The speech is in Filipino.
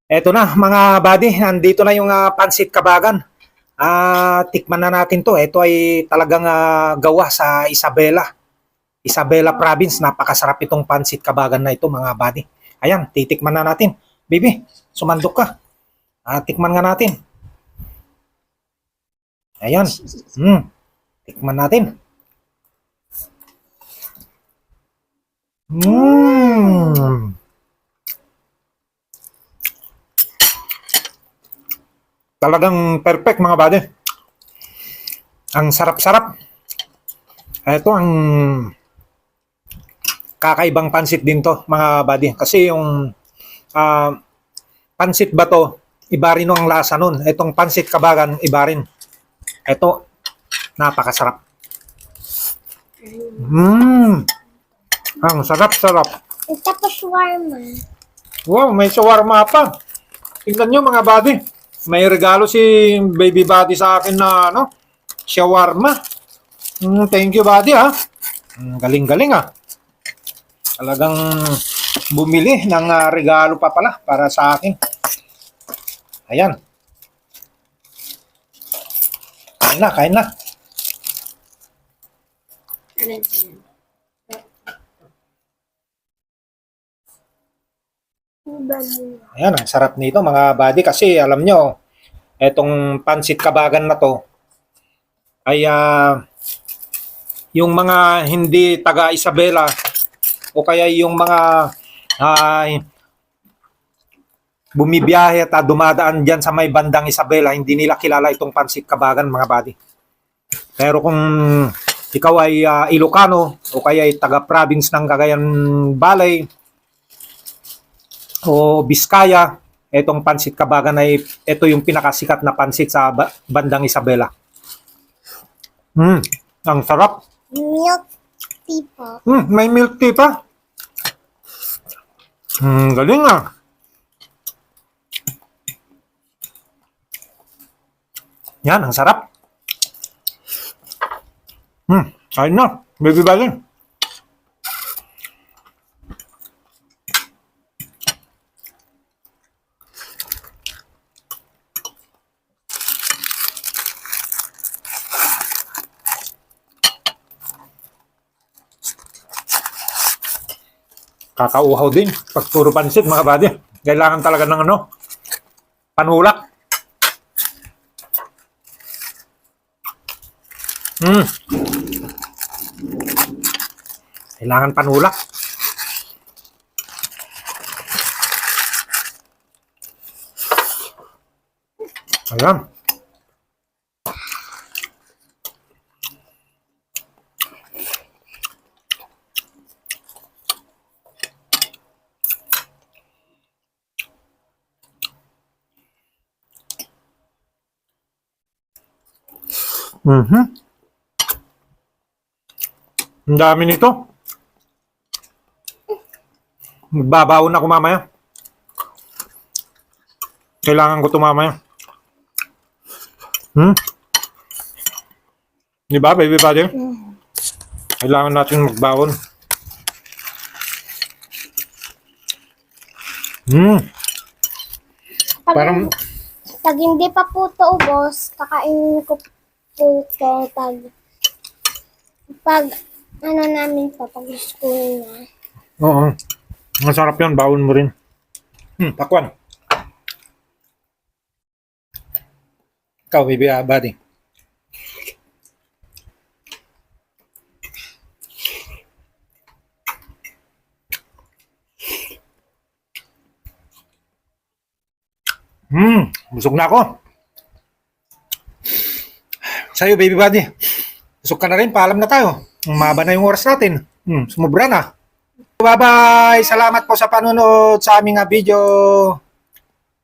Eto na mga buddy, nandito na yung pansit kabagan. Tikman na natin to. Ito ay talagang gawa sa Isabela. Isabela Province. Napakasarap itong pansit kabagan na ito mga buddy. Ayan, titikman na natin. Baby, sumandok ka. Tikman nga natin. Ayan. Tikman natin. Talagang perfect mga buddy. Ang sarap-sarap. Ito ang kakaibang pansit din to mga buddy. Kasi yung pansit ba to, iba rin ang lasa nun. Itong pansit kabagan, iba rin. Ito, napakasarap. Ang sarap-sarap. Tapos shawarma. Wow, may shawarma pa. Tingnan nyo mga buddy. May regalo si baby buddy sa akin na shawarma. Thank you buddy ha. Galing-galing ha. Talagang bumili ng regalo pa pala para sa akin. Ayan. Kain na, kain na. Ayan, ang sarap nito mga buddy kasi alam nyo, etong pansit kabagan na to ay yung mga hindi taga Isabela o kaya yung mga bumibiyahe at dumadaan dyan sa may bandang Isabela, hindi nila kilala itong pansit kabagan mga buddy. Pero kung ikaw ay Ilocano o kaya ay taga province ng Cagayan Valley o Biskaya, etong pansit kabagan ay ito yung pinakasikat na pansit sa bandang Isabela. Ang sarap. Milk tea pa. May milk tea pa. Galing ah. Yan, ang sarap. Kain na, baby buddy. Kakauhaw din pag puro pansit mga buddy. Kailangan talaga ng panulak. Kailangan panulak. Ayan. Ang dami nito. Magbabaon ako mamaya. Kailangan ko ito mamaya. Di ba, baby buddy? Kailangan natin magbaon. Parang Pag hindi pa po ito ubos, kakainin ko po ito pag namin pa, pag school na. oo. Masarap yan, baon mo rin. Pakwan. Ikaw, baby buddy. Busog na ako. Sa'yo, baby buddy. Busog ka na rin, paalam na tayo. Umaba na yung oras natin. Sumubra na. Bye-bye! Salamat po sa panonood sa aming video.